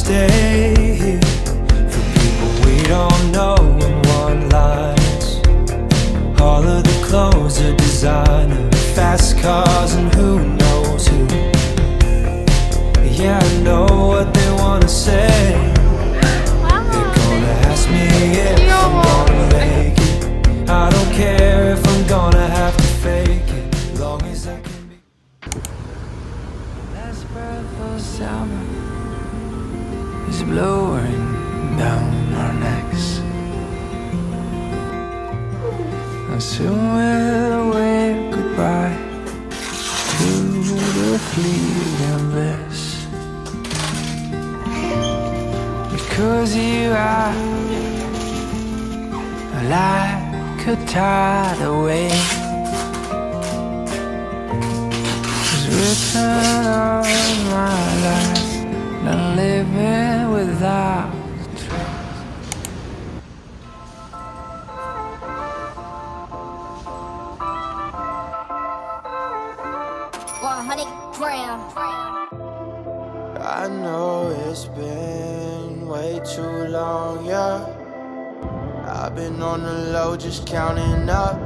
stay here for people we don't know in one lines. All of the clothes are designer, fast cars and who knows who. Yeah, I know what they wanna say. They're gonna ask me if I'm gonna make it. I don't care if I'm gonna have to fake it, as long as I can be. Last breath of summer is blowing down our necks. And soon we'll wave goodbye to the fleeting bliss. Because you are like a tidal wave, it's written on my life, not living without a trace. I know it's been way too long, yeah. I've been on the low, just counting up.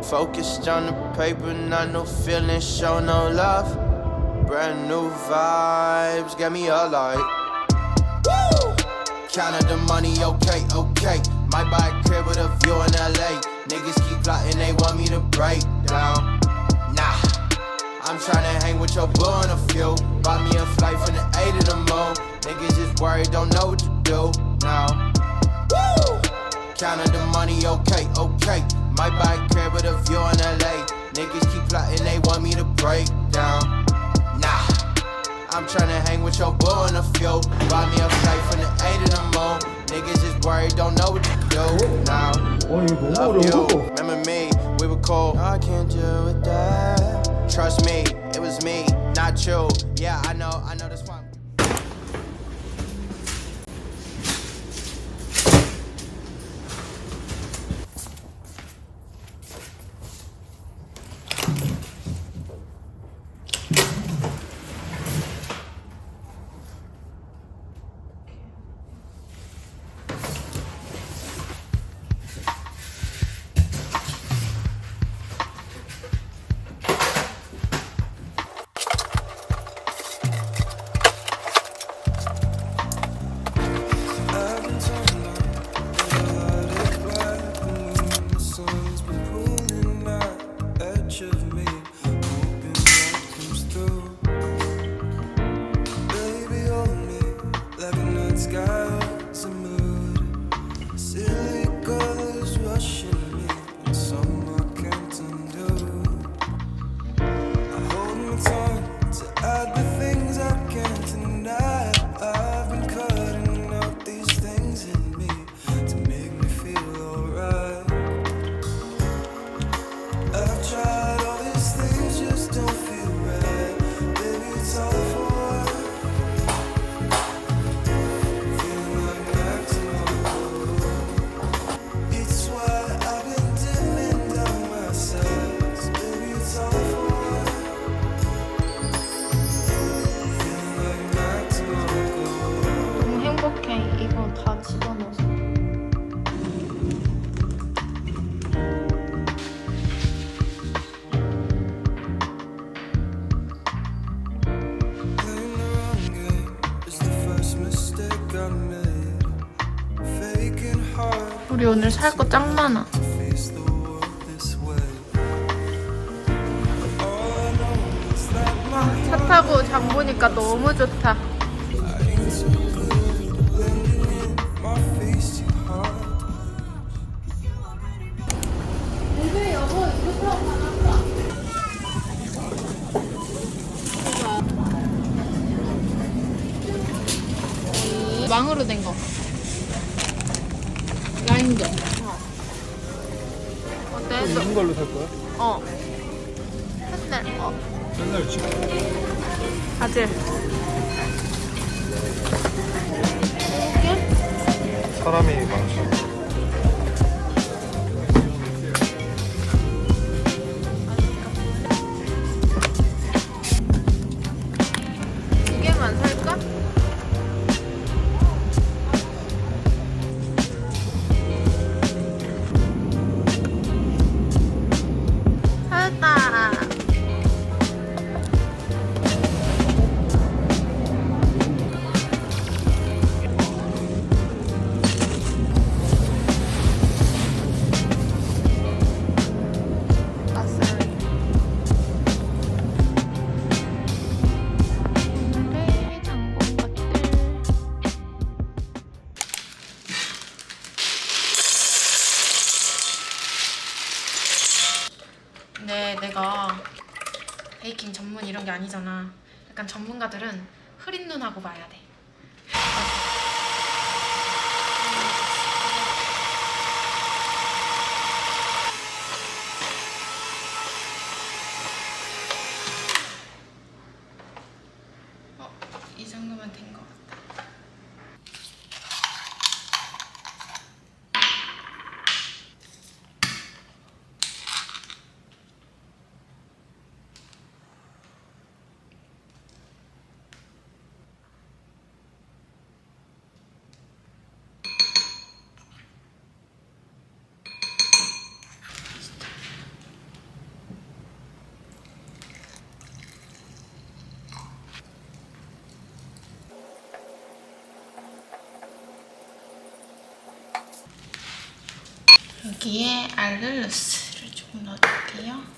Focused on the paper, not no feelings, show no love. Brand new vibes, get me alive. Woo! Counted the money, okay, okay. Might buy a crib with a view in LA. Niggas keep plotting, they want me to break down. Nah, I'm tryna hang with your boo in a few. Bought me a flight from the A to the moon. Niggas is worried, don't know what to do now. Woo! Counted the money, okay, okay. Might buy a crib with a view in LA. Niggas keep plotting, they want me to break down. Nah, I'm tryna hang with your boo in a few. Bought me a flight from the A to the moon. Niggas is worried, don't know what to do now. Love you, remember me, we were cool. I can't deal with that. Trust me, it was me, not you. Yeah, I know this one. 우리 오늘 살 거 짱 많아. 차 타고 장 보니까 너무 좋다. 망으로 된 거. 라인드. 어때? 있는 걸로 살 거야? 어. 맨날 맨날 지금 바질. 사람이 많죠. 두 개만 살까? 근데 내가 베이킹 전문 이런 게 아니잖아. 약간 전문가들은 흐린 눈하고 봐야 돼. 이 정도면 된 것 같아. 여기에 알룰로스를 조금 넣어줄게요.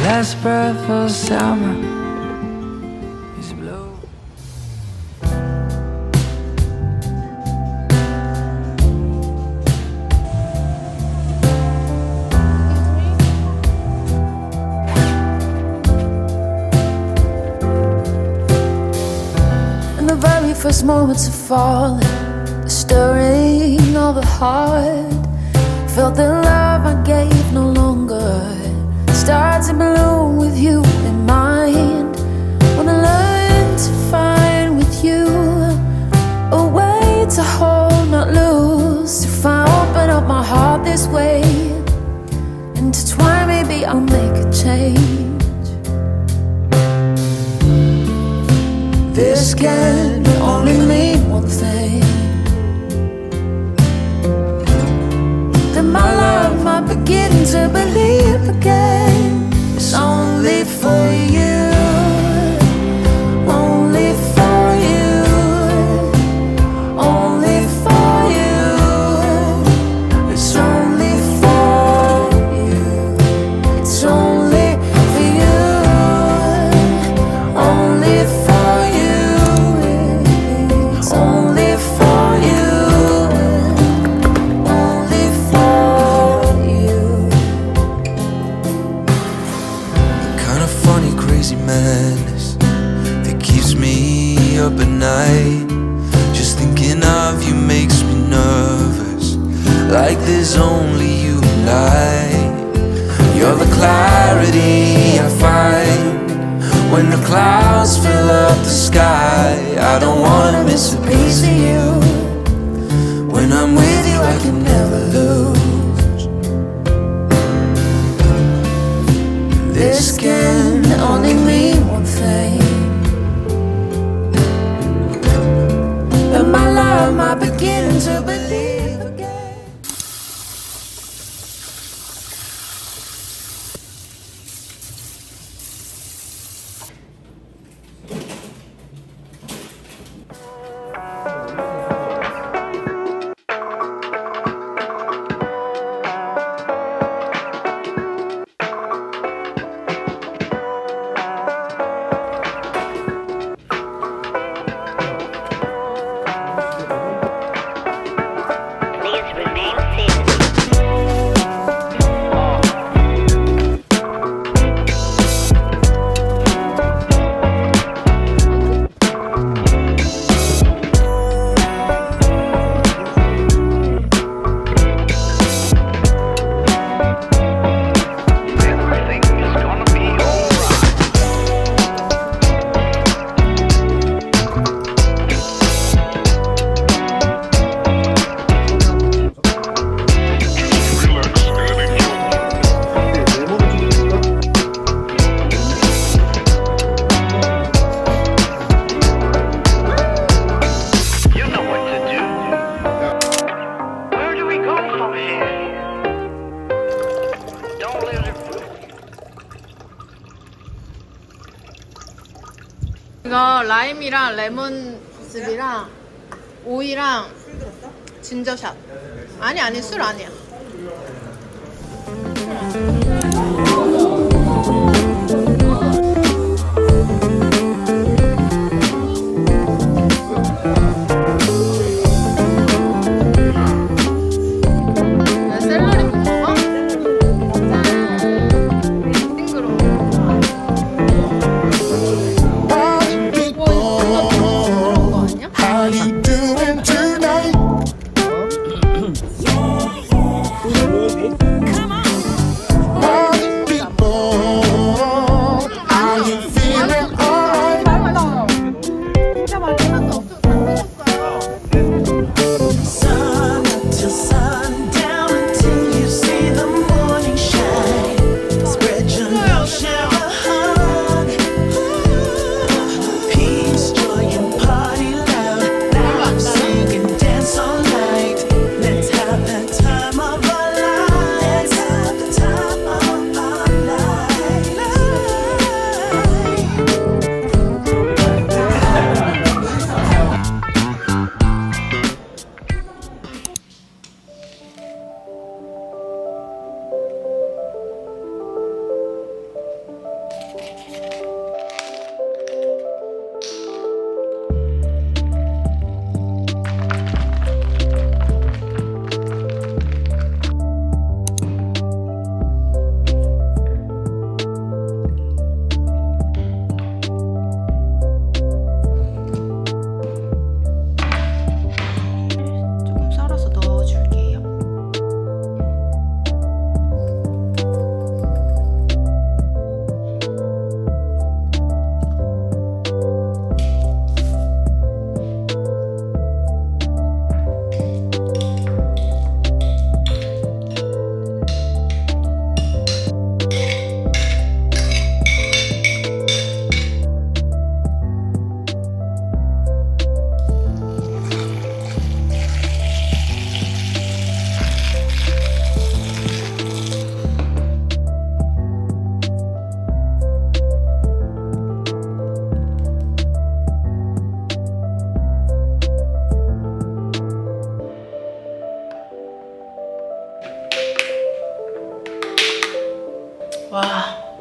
Last breath of summer is blue. In the very first moments of falling, the stirring of the heart, felt the love I gave no longer starts to bloom with you in mind. Wanna learn to find with you a way to hold, not lose. If I open up my heart this way, intertwine, maybe I'll make a change. This can only mean one thing, that my love might begin to believe again. It's only for you, only for you, only for you. It's only for you, it's only for you, only for you. It's only for you, only for you. Kinda funny, crazy madness that keeps me up at night. Just thinking of you makes me nervous, like there's only you and I. You're the clarity I find when the clouds fill up the sky. I don't wanna miss a piece of you. When I'm with you I can never lose. This can only mean one thing, that my love might begin to believe again. 이거 라임이랑 레몬즙이랑 오이랑 진저샷. 아니 술 아니야. 샐러리 못 먹어? 싱그러워. How you doing tonight? Party people, are you feeling alright? Sun up till sundown until you see the morning shine. Spread your love, share a hug. Peace, joy, and party loud. Now sing and dance all night. Let's have the time of our lives. Let's have the time of our lives. 조금 썰어서 넣어줄게요. 와,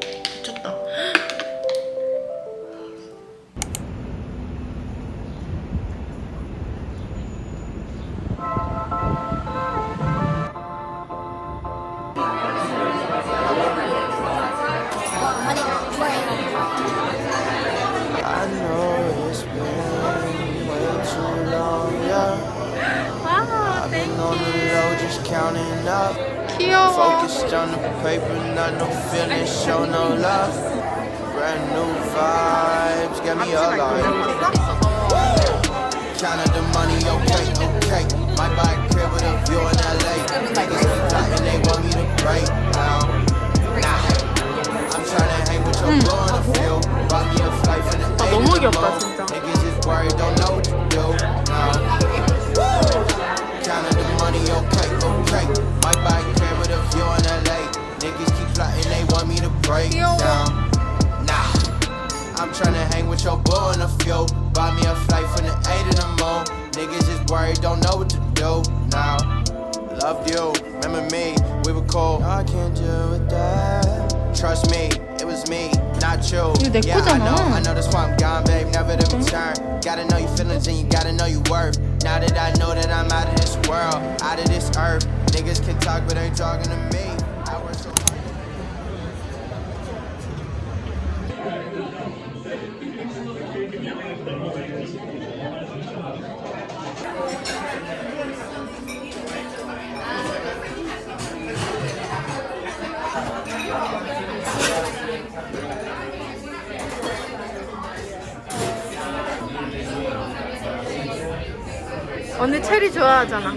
미쳤다. I know it's been way too long, yeah. 와, I've been on the 땡큐. low, just counting up. 귀여워. Focused on the paper, not no feelings, show no love. Brand new vibes, get me alive. Counted the money, okay, okay. Might buy a crib with a view in LA. Niggas keep plotting, they want me to break now. I'm tryna hang with your girl in the field. Bought me a flight for the 아, 너무 귀엽다, 진짜. Niggas just worried, don't know what to do now. Counted the money, okay, okay. Might buy a crib with a view in LA. Niggas keep plotting, they want me to break down. Nah, I'm tryna hang with your boy in the field. Buy me a flight from the 8 in the moon. Niggas just worried, don't know what to do now. Loved you, remember me, we were cool. No, I can't deal with that. Trust me, it was me, not you. 이거 내 Yeah, 거잖아. I know that's why I'm gone, babe, never to return. Gotta know your feelings and you gotta know your worth. Now that I know that I'm out of this world, out of this earth. Niggas can talk, but ain't talking to me. I work so hard. 언니 체리 좋아하잖아.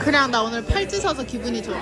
그냥 나 오늘 팔찌 사서 기분이 좋아.